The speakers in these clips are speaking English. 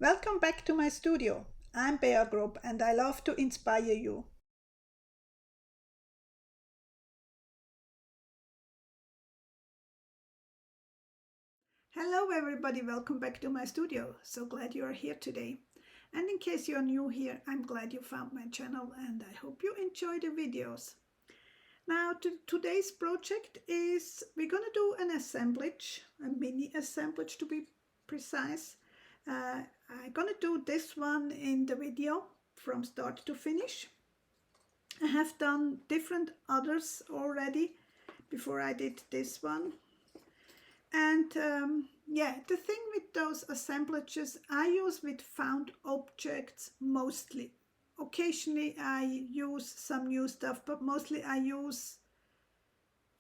Welcome back to my studio. I'm Bea Grob and I love to inspire you. Hello everybody, welcome back to my studio. So glad you are here today. And in case you're new here, I'm glad you found my channel and I hope you enjoy the videos. Now today's project is we're gonna do an assemblage, a mini assemblage to be precise. I'm gonna do this one in the video from start to finish. I have done different others already before I did this one. And yeah, the thing with those assemblages, I use with found objects mostly. Occasionally I use some new stuff, but mostly I use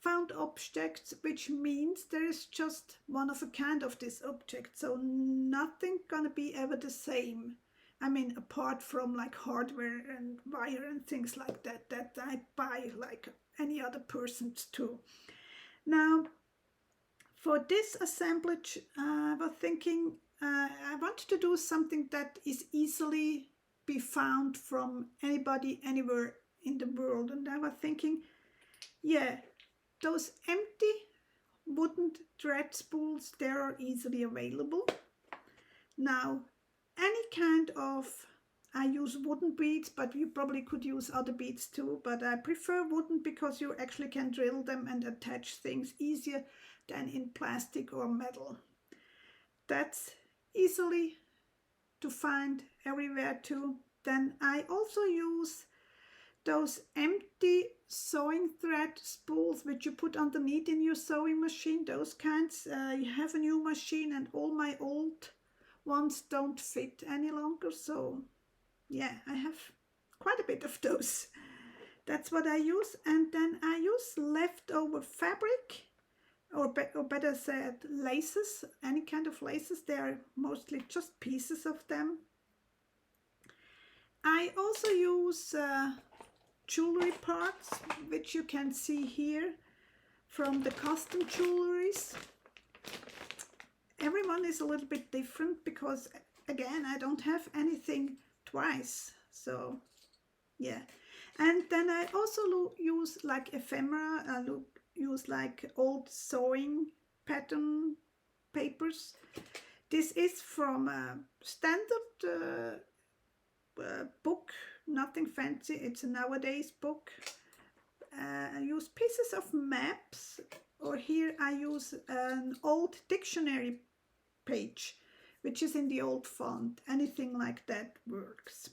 found objects, which means there is just one of a kind of this object, so nothing gonna be ever the same. I mean, apart from like hardware and wire and things like that I buy like any other person's too. Now for this assemblage, I was thinking I wanted to do something that is easily be found from anybody anywhere in the world, and I was thinking, yeah, those empty wooden thread spools, they are easily available. Now, any kind of, I use wooden beads, but you probably could use other beads too, but I prefer wooden because you actually can drill them and attach things easier than in plastic or metal. That's easily to find everywhere too. Then I also use those empty sewing thread spools which you put underneath in your sewing machine, those kinds. You have a new machine and all my old ones don't fit any longer, so yeah, I have quite a bit of those. That's what I use. And then I use leftover fabric, or better said laces, any kind of laces. They are mostly just pieces of them. I also use jewelry parts, which you can see here from the custom jewelries. Everyone is a little bit different because again I don't have anything twice, so yeah. And then I also use like ephemera. I use like old sewing pattern papers. This is from a standard book, nothing fancy, it's a nowadays book. I use pieces of maps, or here I use an old dictionary page which is in the old font. Anything like that works.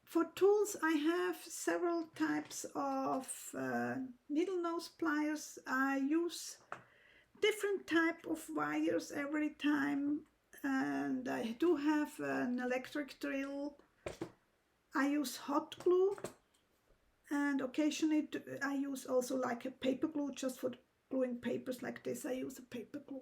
For tools I have several types of needle nose pliers. I use different type of wires every time, and I do have an electric drill. I use hot glue, and occasionally I use also like a paper glue, just for gluing papers like this. I use a paper glue.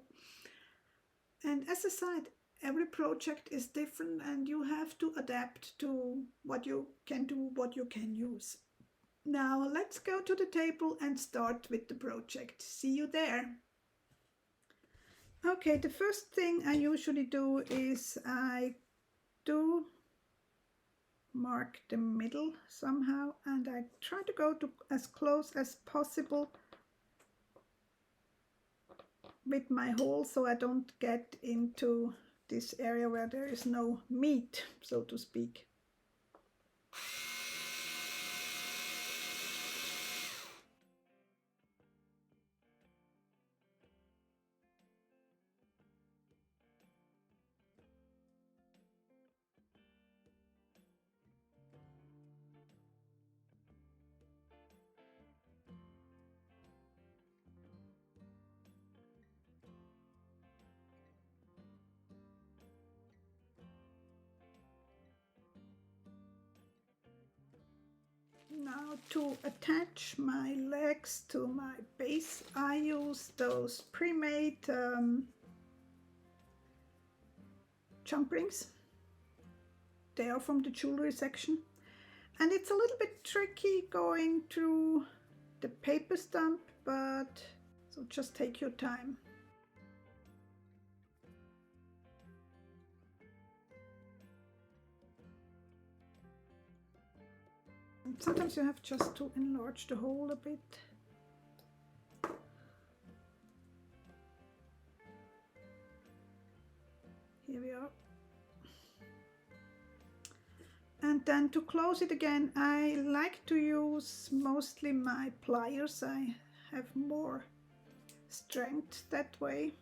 And as a side, every project is different and you have to adapt to what you can do, what you can use. Now let's go to the table and start with the project. See you there. Okay, the first thing I usually do is I do mark the middle somehow, and I try to go to as close as possible with my hole so I don't get into this area where there is no meat, so to speak. Now to attach my legs to my base, I use those pre-made jump rings. They are from the jewelry section, and it's a little bit tricky going through the paper stump, but so just take your time. Sometimes you have just to enlarge the hole a bit. Here we are. And then to close it again, I like to use mostly my pliers. I have more strength that way.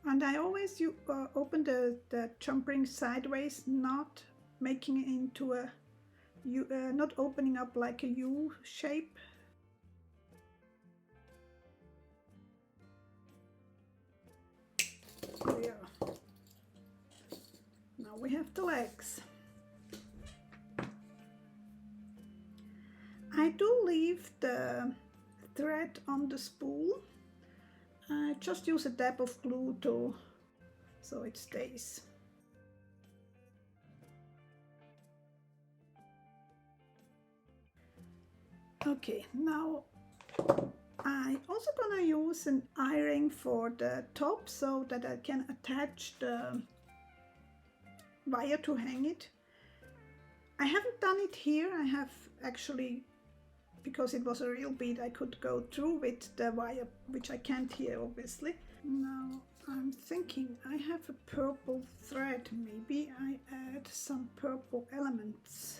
And I always open the jump ring sideways, not making it into a U, not opening up like a U shape. There. Now we have the legs. I do leave the thread on the spool. I just use a dab of glue so it stays. Okay, now I also gonna use an eye-ring for the top so that I can attach the wire to hang it. I haven't done it here. I have actually, because it was a real bead, I could go through with the wire, which I can't here obviously. Now I'm thinking I have a purple thread. Maybe I add some purple elements.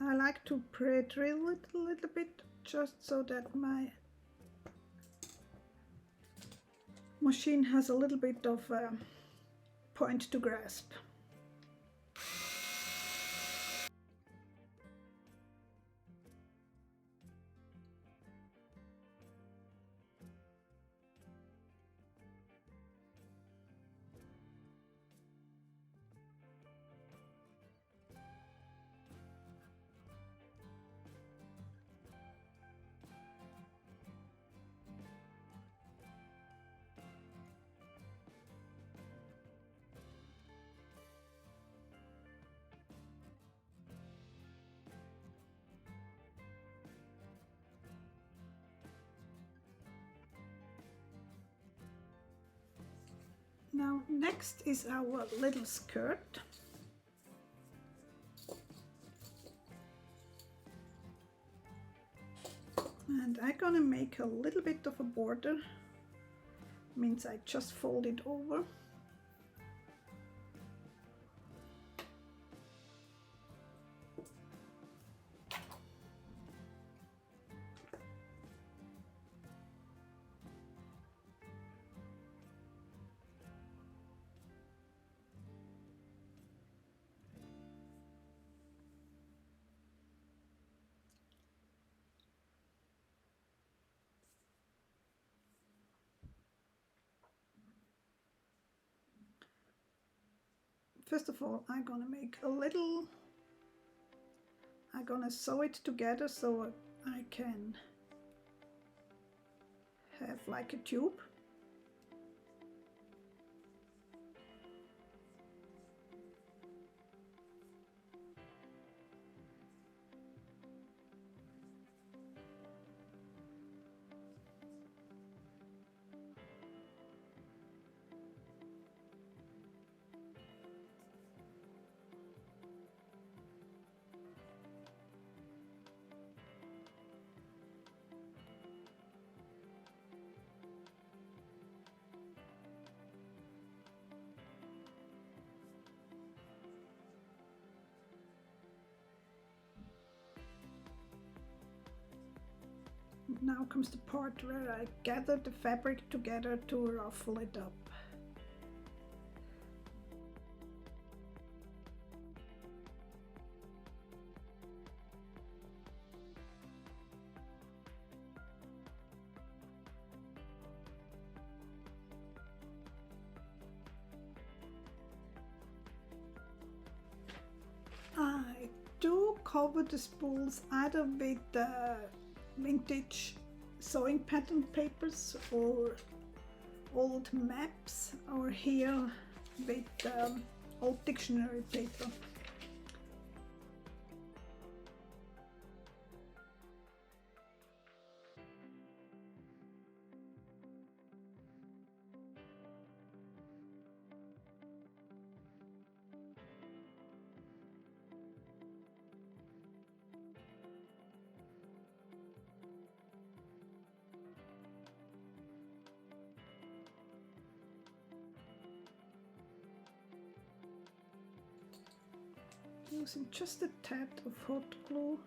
I like to pre-drill it a little bit, just so that my machine has a little bit of a point to grasp. Now next is our little skirt. And I'm gonna make a little bit of a border. Means I just fold it over. First of all, I'm gonna sew it together so I can have like a tube. now comes the part where I gather the fabric together to ruffle it up. I do cover the spools either with vintage sewing pattern papers or old maps, or here with old dictionary paper. Using just a tad of hot glue.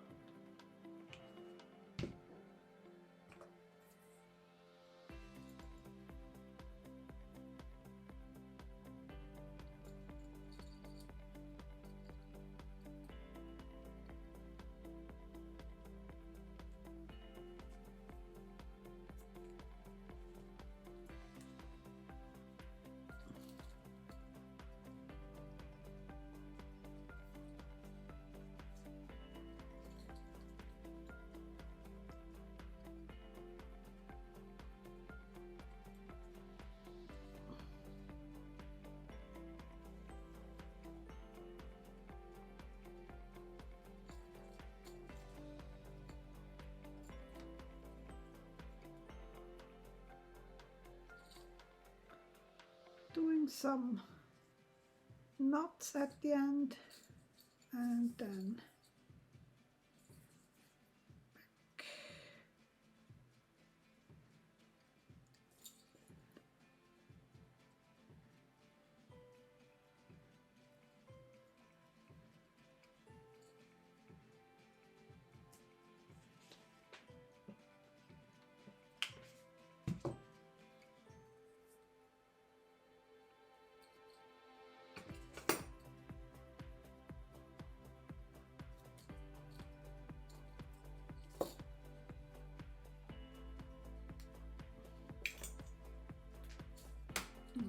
Doing some knots at the end and then back.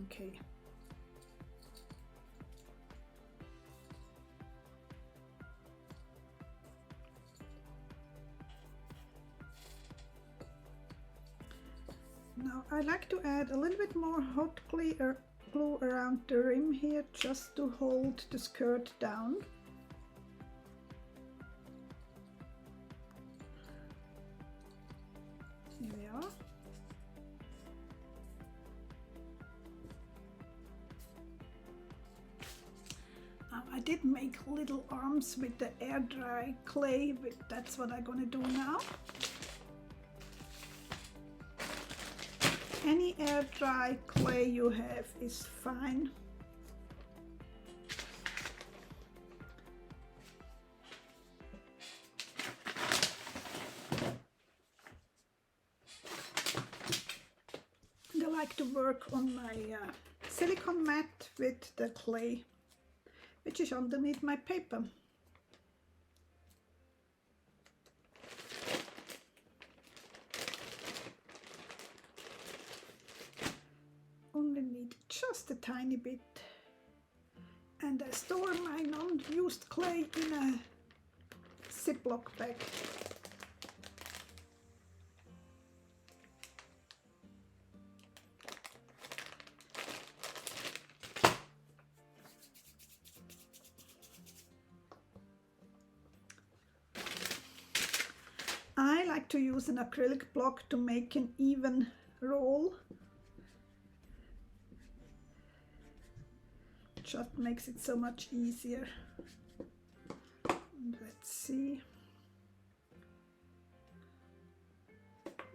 Okay. Now I like to add a little bit more hot glue around the rim here, just to hold the skirt down. Here we are. I did make little arms with the air dry clay, but that's what I'm gonna do now. Any air dry clay you have is fine. And I like to work on my silicone mat with the clay, which is underneath my paper. Only need just a tiny bit. And I store my non-used clay in a Ziploc bag. I like to use an acrylic block to make an even roll. Just makes it so much easier. And let's see.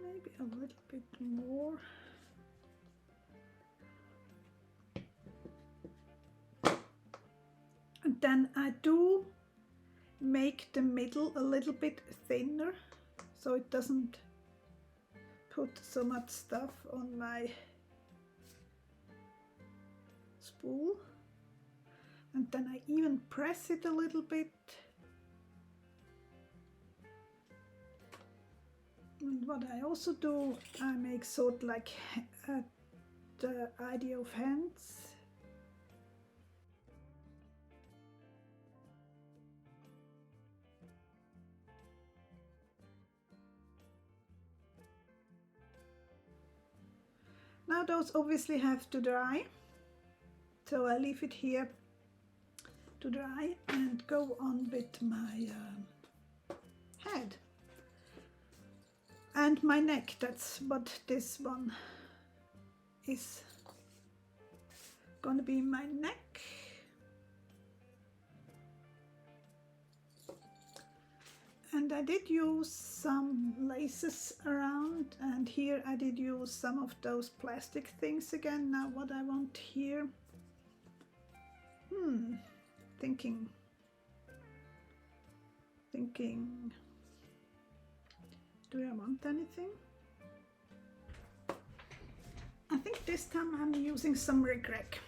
Maybe a little bit more. And then I do make the middle a little bit thinner, so it doesn't put so much stuff on my spool, and then I even press it a little bit. And what I also do, I make sort like the idea of hands. Now those obviously have to dry, so I leave it here to dry and go on with my head and my neck. That's what this one is gonna be, my neck. And I did use some laces around, and here I did use some of those plastic things again. Now what I want here, thinking, do I want anything? I think this time I'm using some rickrack.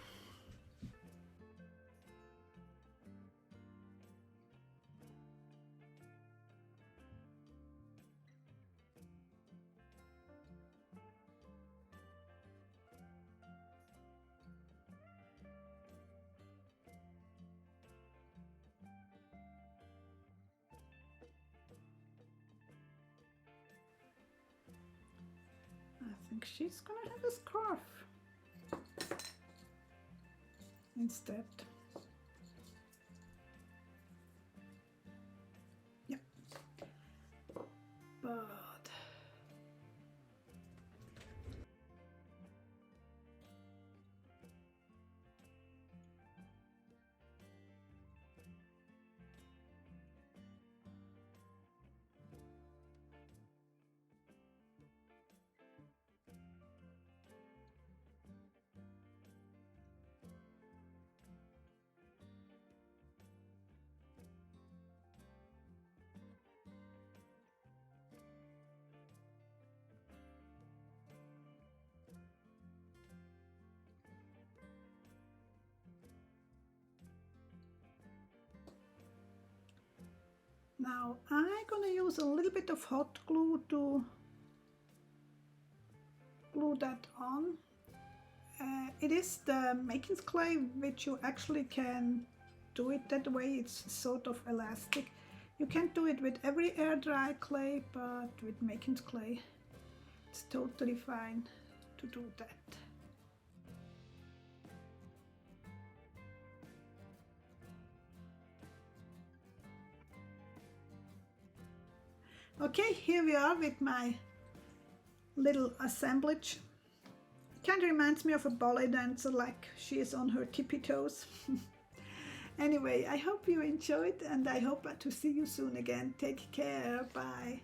I think she's gonna have a scarf instead. Yeah, but now I'm gonna use a little bit of hot glue to glue that on. It is the makings clay, which you actually can do it that way. It's sort of elastic. You can't do it with every air dry clay, but with makings clay it's totally fine to do that. Okay, here we are with my little assemblage. Kind of reminds me of a ballet dancer, like she is on her tippy toes. Anyway, I hope you enjoyed, and I hope to see you soon again. Take care. Bye.